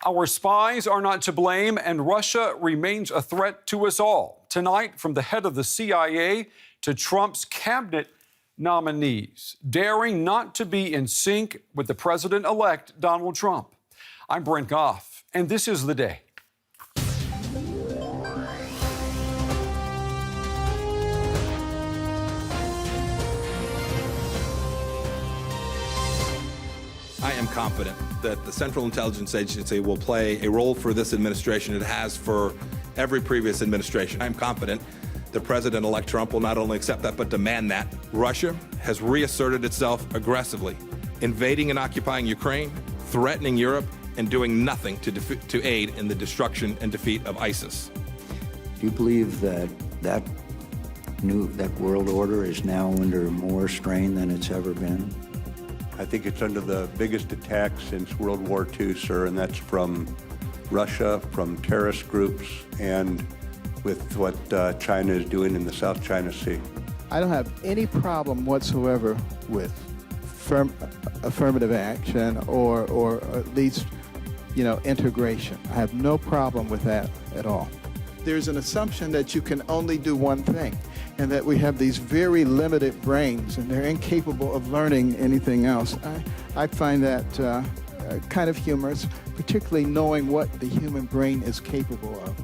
Our spies are not to blame, and Russia remains a threat to us all. Tonight, from the head of the CIA to Trump's cabinet nominees, daring not to be in sync with the president-elect Donald Trump. I'm Brent Goff, and this is The Day. I am confident that the Central Intelligence Agency will play a role for this administration. It has for every previous administration. I'm confident that President-elect Trump will not only accept that, but demand that. Russia has reasserted itself aggressively, invading and occupying Ukraine, threatening Europe, and doing nothing to aid in the destruction and defeat of ISIS. Do you believe that world order is now under more strain than it's ever been? I think it's under the biggest attack since World War II, sir, and that's from Russia, from terrorist groups, and with what China is doing in the South China Sea. I don't have any problem whatsoever with affirmative action or at least, integration. I have no problem with that at all. There's an assumption that you can only do one thing, and that we have these very limited brains and they're incapable of learning anything else. I find that kind of humorous, particularly knowing what the human brain is capable of.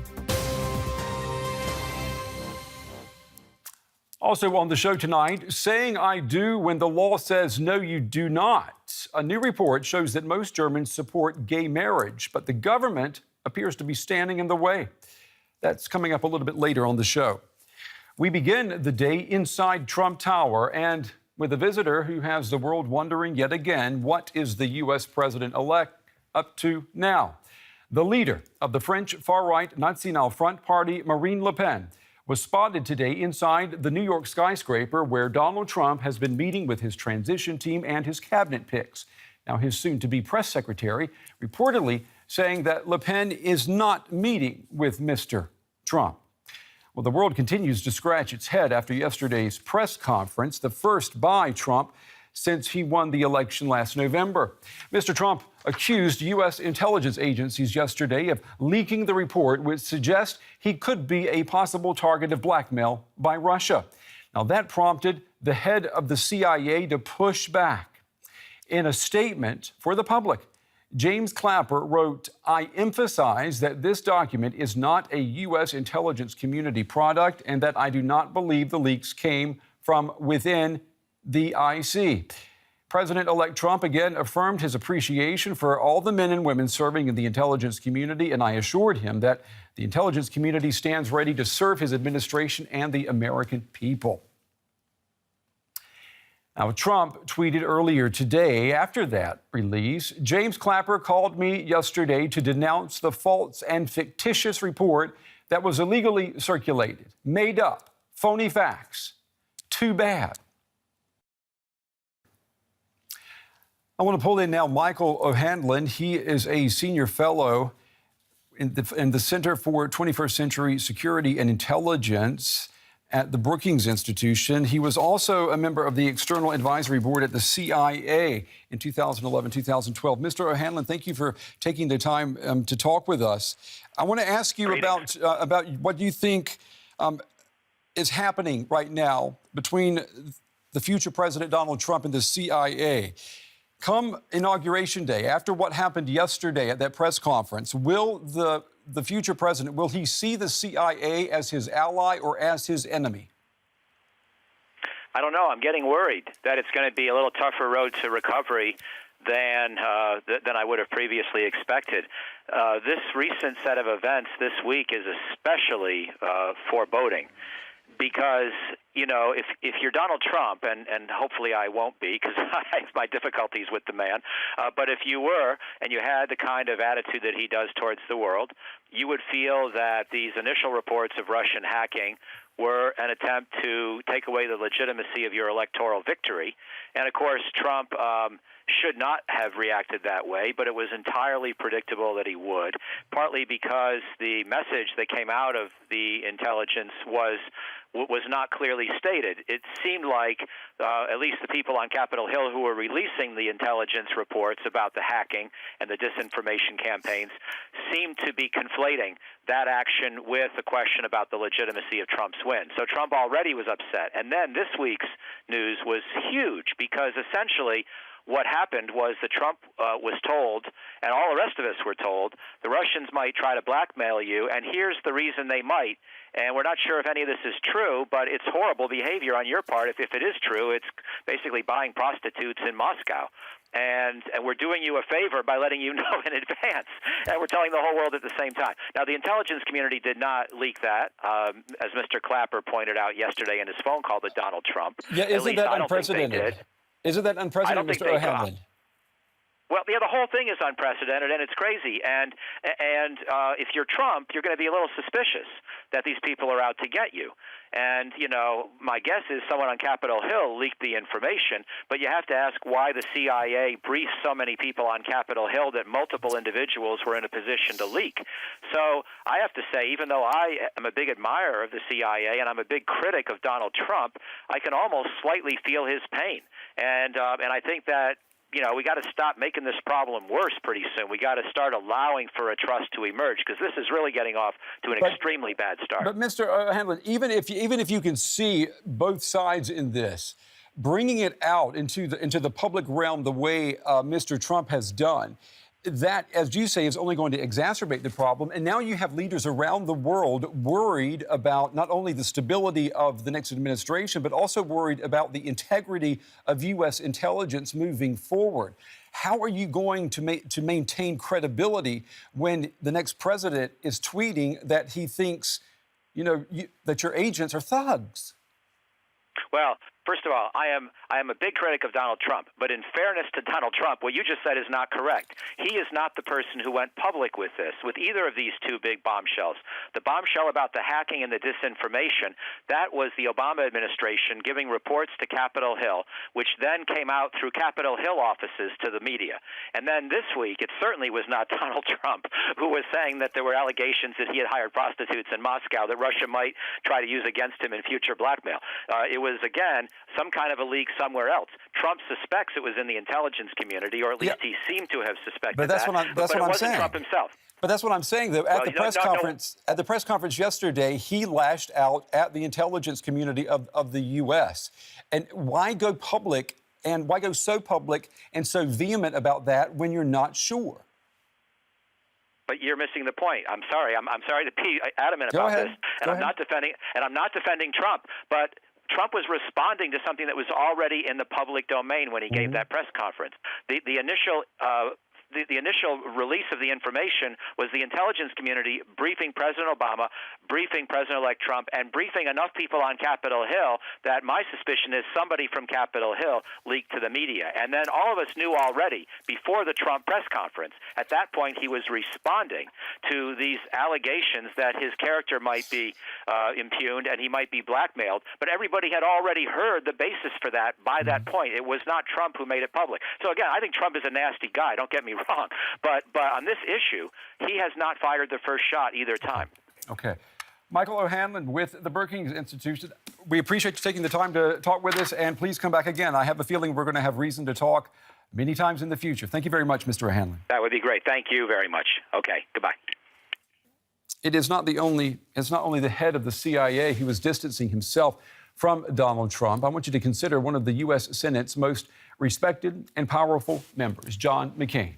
Also on the show tonight, saying I do when the law says no, you do not. A new report shows that most Germans support gay marriage, but the government appears to be standing in the way. That's coming up a little bit later on the show. We begin the day inside Trump Tower and with a visitor who has the world wondering yet again, what is the U.S. president-elect up to now? The leader of the French far-right National Front Party, Marine Le Pen, was spotted today inside the New York skyscraper where Donald Trump has been meeting with his transition team and his cabinet picks. Now, his soon-to-be press secretary reportedly saying that Le Pen is not meeting with Mr. Trump. Well, the world continues to scratch its head after yesterday's press conference, the first by Trump since he won the election last November. Mr. Trump accused U.S. intelligence agencies yesterday of leaking the report, which suggests he could be a possible target of blackmail by Russia. Now, that prompted the head of the CIA to push back. In a statement for the public, James Clapper wrote, I emphasize that this document is not a U.S. intelligence community product and that I do not believe the leaks came from within the IC. President-elect Trump again affirmed his appreciation for all the men and women serving in the intelligence community, and I assured him that the intelligence community stands ready to serve his administration and the American people. Now, Trump tweeted earlier today, after that release, James Clapper called me yesterday to denounce the false and fictitious report that was illegally circulated, made up, phony facts. Too bad. I want to pull in now Michael O'Hanlon. He is a senior fellow in the Center for 21st Century Security and Intelligence at the Brookings Institution. He was also a member of the External Advisory Board at the CIA in 2011-2012. Mr. O'Hanlon, thank you for taking the time to talk with us. I want to ask you about what you think is happening right now between the future President Donald Trump and the CIA. Come Inauguration Day, after what happened yesterday at that press conference, will the future president, will he see the CIA as his ally or as his enemy? I don't know. I'm getting worried that it's going to be a little tougher road to recovery than I would have previously expected. This recent set of events this week is especially foreboding. Because, if you're Donald Trump, and hopefully I won't be because I have my difficulties with the man, but if you were and you had the kind of attitude that he does towards the world, you would feel that these initial reports of Russian hacking were an attempt to take away the legitimacy of your electoral victory. And, of course, Trump should not have reacted that way, but it was entirely predictable that he would, partly because the message that came out of the intelligence was was not clearly stated. It seemed like at least the people on Capitol Hill who were releasing the intelligence reports about the hacking and the disinformation campaigns seemed to be conflating that action with the question about the legitimacy of Trump's win. So Trump already was upset. And then this week's news was huge because essentially what happened was that Trump was told, and all the rest of us were told, the Russians might try to blackmail you, and here's the reason they might. And we're not sure if any of this is true, but it's horrible behavior on your part. If it is true, it's basically buying prostitutes in Moscow. And we're doing you a favor by letting you know in advance, and we're telling the whole world at the same time. Now, the intelligence community did not leak that, as Mr. Clapper pointed out yesterday in his phone call to Donald Trump. Yeah, isn't that unprecedented? Isn't that unprecedented, Mr. O'Hanlon? Well, yeah, the whole thing is unprecedented, and it's crazy. And if you're Trump, you're going to be a little suspicious that these people are out to get you. And, you know, my guess is someone on Capitol Hill leaked the information, but you have to ask why the CIA briefed so many people on Capitol Hill that multiple individuals were in a position to leak. So I have to say, even though I am a big admirer of the CIA and I'm a big critic of Donald Trump, I can almost slightly feel his pain. And I think that, you know, we got to stop making this problem worse pretty soon. We got to start allowing for a trust to emerge because this is really getting off to an extremely bad start. But Mr. O'Hanlon, even if you can see both sides in this, bringing it out into the public realm the way Mr. Trump has done, that, as you say, is only going to exacerbate the problem. And now you have leaders around the world worried about not only the stability of the next administration, but also worried about the integrity of U.S. intelligence moving forward. How are you going to maintain credibility when the next president is tweeting that he thinks, you know, that your agents are thugs? Well, first of all, I am a big critic of Donald Trump, but in fairness to Donald Trump, what you just said is not correct. He is not the person who went public with this, with either of these two big bombshells. The bombshell about the hacking and the disinformation, that was the Obama administration giving reports to Capitol Hill, which then came out through Capitol Hill offices to the media. And then this week, it certainly was not Donald Trump who was saying that there were allegations that he had hired prostitutes in Moscow that Russia might try to use against him in future blackmail. It was, again, some kind of a leak somewhere else. Trump suspects it was in the intelligence community, or at least he seemed to have suspected but that's that. What I'm but it wasn't saying. Trump himself. But that's what I'm saying, though. At the press conference yesterday, he lashed out at the intelligence community of the U.S. And why go public, and why go so public and so vehement about that when you're not sure? But you're missing the point. I'm sorry. I'm sorry to be adamant about this, and I'm not defending Trump, but Trump was responding to something that was already in the public domain when he gave that press conference. The initial release of the information was the intelligence community briefing President Obama, briefing President-elect Trump, and briefing enough people on Capitol Hill that my suspicion is somebody from Capitol Hill leaked to the media. And then all of us knew already before the Trump press conference. At that point, he was responding to these allegations that his character might be impugned and he might be blackmailed. But everybody had already heard the basis for that by that point. It was not Trump who made it public. So again, I think Trump is a nasty guy. Don't get me wrong. But on this issue, he has not fired the first shot either time. Okay. Michael O'Hanlon with the Brookings Institution. We appreciate you taking the time to talk with us, and please come back again. I have a feeling we're going to have reason to talk many times in the future. Thank you very much, Mr. O'Hanlon. That would be great. Thank you very much. Okay. Goodbye. It's not only the head of the CIA who was distancing himself from Donald Trump. I want you to consider one of the U.S. Senate's most respected and powerful members, John McCain.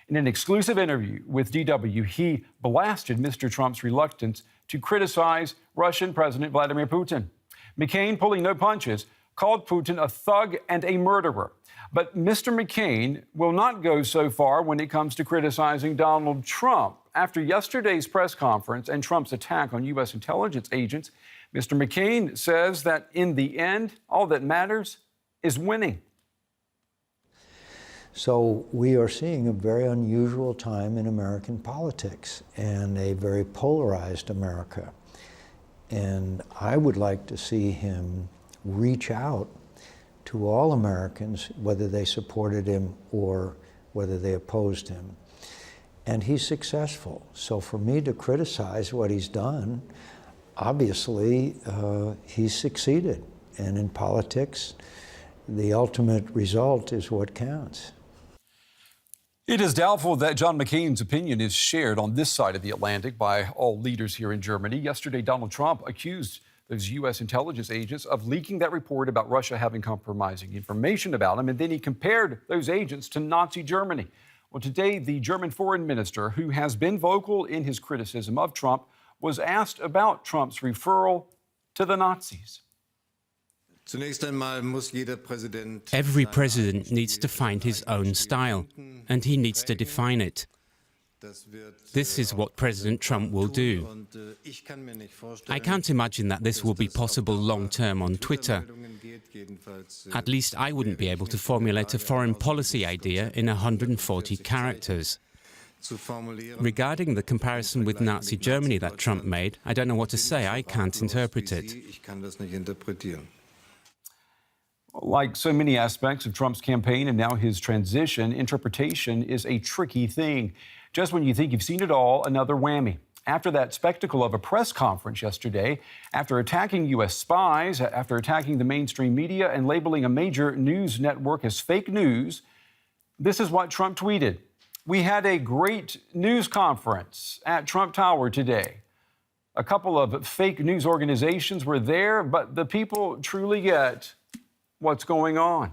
In an exclusive interview with DW, he blasted Mr. Trump's reluctance to criticize Russian President Vladimir Putin. McCain, pulling no punches, called Putin a thug and a murderer. But Mr. McCain will not go so far when it comes to criticizing Donald Trump. After yesterday's press conference and Trump's attack on U.S. intelligence agents, Mr. McCain says that in the end, all that matters is winning. So we are seeing a very unusual time in American politics and a very polarized America. And I would like to see him reach out to all Americans, whether they supported him or whether they opposed him. And he's successful. So for me to criticize what he's done, obviously, he's succeeded. And in politics, the ultimate result is what counts. It is doubtful that John McCain's opinion is shared on this side of the Atlantic by all leaders here in Germany. Yesterday, Donald Trump accused those U.S. intelligence agents of leaking that report about Russia having compromising information about him, and then he compared those agents to Nazi Germany. Well, today, the German foreign minister, who has been vocal in his criticism of Trump, was asked about Trump's referral to the Nazis. Every president needs to find his own style, and he needs to define it. This is what President Trump will do. I can't imagine that this will be possible long-term on Twitter. At least I wouldn't be able to formulate a foreign policy idea in 140 characters. Regarding the comparison with Nazi Germany that Trump made, I don't know what to say. I can't interpret it. Like so many aspects of Trump's campaign and now his transition, interpretation is a tricky thing. Just when you think you've seen it all, another whammy. After that spectacle of a press conference yesterday, after attacking U.S. spies, after attacking the mainstream media and labeling a major news network as fake news, this is what Trump tweeted. "We had a great news conference at Trump Tower today. A couple of fake news organizations were there, but the people truly get what's going on."